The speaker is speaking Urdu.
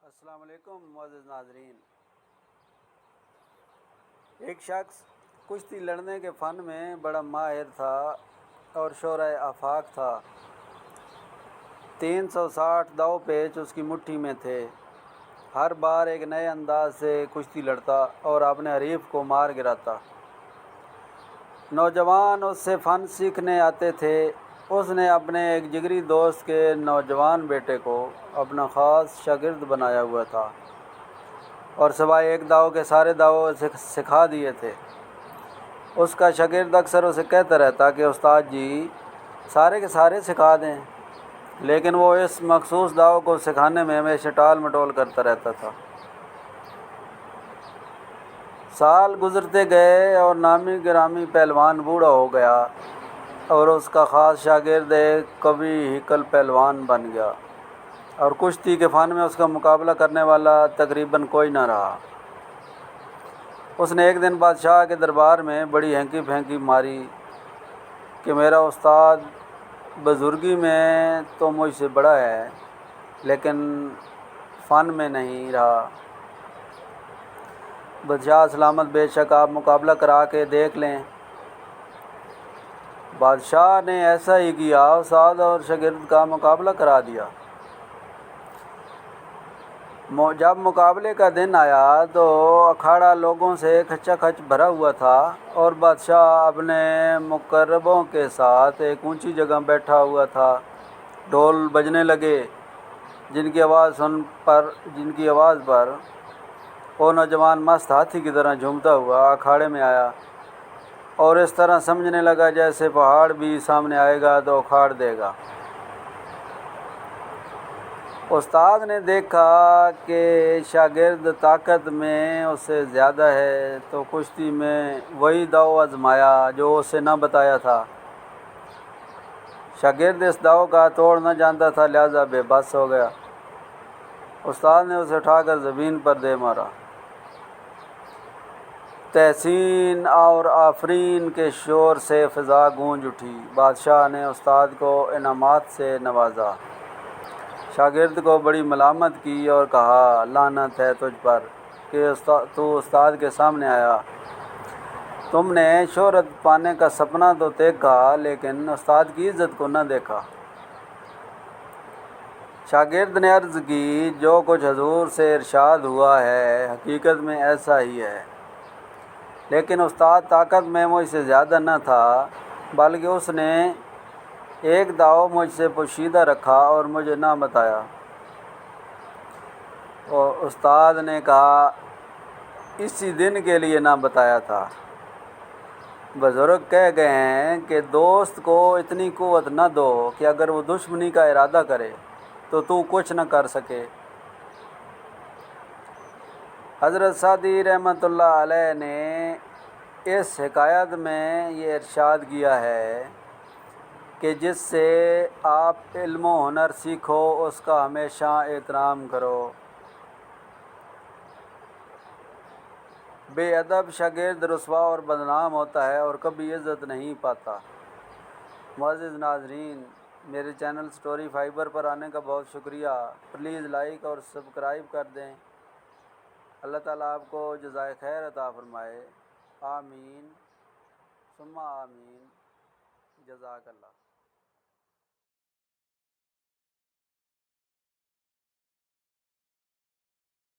السلام علیکم معزز ناظرین۔ ایک شخص کشتی لڑنے کے فن میں بڑا ماہر تھا اور شعرۂ آفاق تھا۔ 360 داؤ پیچ اس کی مٹھی میں تھے۔ ہر بار ایک نئے انداز سے کشتی لڑتا اور اپنے حریف کو مار گراتا۔ نوجوان اس سے فن سیکھنے آتے تھے۔ اس نے اپنے ایک جگری دوست کے نوجوان بیٹے کو اپنا خاص شاگرد بنایا ہوا تھا اور سوائے ایک داؤ کے سارے داؤ اسے سکھا دیے تھے۔ اس کا شاگرد اکثر اسے کہتا رہتا کہ استاد جی سارے کے سارے سکھا دیں، لیکن وہ اس مخصوص داؤ کو سکھانے میں ہمیشہ ٹال مٹول کرتا رہتا تھا۔ سال گزرتے گئے اور نامی گرامی پہلوان بوڑھا ہو گیا اور اس کا خاص شاگرد ایک قوی ہیکل پہلوان بن گیا اور کشتی کے فن میں اس کا مقابلہ کرنے والا تقریباً کوئی نہ رہا۔ اس نے ایک دن بادشاہ کے دربار میں بڑی ہینکی پھینکی ماری کہ میرا استاد بزرگی میں تو مجھ سے بڑا ہے لیکن فن میں نہیں رہا۔ بادشاہ سلامت، بے شک آپ مقابلہ کرا کے دیکھ لیں۔ بادشاہ نے ایسا ہی کیا، استاد اور شاگرد کا مقابلہ کرا دیا۔ جب مقابلے کا دن آیا تو اکھاڑا لوگوں سے کھچا کھچ بھرا ہوا تھا اور بادشاہ اپنے مقربوں کے ساتھ ایک اونچی جگہ بیٹھا ہوا تھا۔ ڈھول بجنے لگے جن کی آواز پر وہ نوجوان مست ہاتھی کی طرح جھومتا ہوا اکھاڑے میں آیا اور اس طرح سمجھنے لگا جیسے پہاڑ بھی سامنے آئے گا تو اکھاڑ دے گا۔ استاد نے دیکھا کہ شاگرد طاقت میں اس سے زیادہ ہے تو کشتی میں وہی داؤ آزمایا جو اسے نہ بتایا تھا۔ شاگرد اس داؤ کا توڑ نہ جانتا تھا، لہذا بے بس ہو گیا۔ استاد نے اسے اٹھا کر زمین پر دے مارا۔ تحسین اور آفرین کے شور سے فضا گونج اٹھی۔ بادشاہ نے استاد کو انعامات سے نوازا، شاگرد کو بڑی ملامت کی اور کہا لعنت ہے تجھ پر کہ تو استاد کے سامنے آیا۔ تم نے شہرت پانے کا سپنا تو دیکھا لیکن استاد کی عزت کو نہ دیکھا۔ شاگرد نے عرض کی جو کچھ حضور سے ارشاد ہوا ہے حقیقت میں ایسا ہی ہے، لیکن استاد طاقت میں مجھ سے زیادہ نہ تھا بلکہ اس نے ایک داؤ مجھ سے پوشیدہ رکھا اور مجھے نہ بتایا۔ اور استاد نے کہا اسی دن کے لیے نہ بتایا تھا۔ بزرگ کہہ گئے ہیں کہ دوست کو اتنی قوت نہ دو کہ اگر وہ دشمنی کا ارادہ کرے تو کچھ نہ کر سکے۔ حضرت سعدی رحمۃ اللہ علیہ نے اس حکایت میں یہ ارشاد کیا ہے کہ جس سے آپ علم و ہنر سیکھو اس کا ہمیشہ احترام کرو۔ بے ادب شاگرد رسوا اور بدنام ہوتا ہے اور کبھی عزت نہیں پاتا۔ معزز ناظرین، میرے چینل سٹوری فائبر پر آنے کا بہت شکریہ۔ پلیز لائک اور سبسکرائب کر دیں۔ اللہ تعالیٰ آپ کو جزائے خیر عطا فرمائے۔ آمین ثم آمین۔ جزاک اللہ۔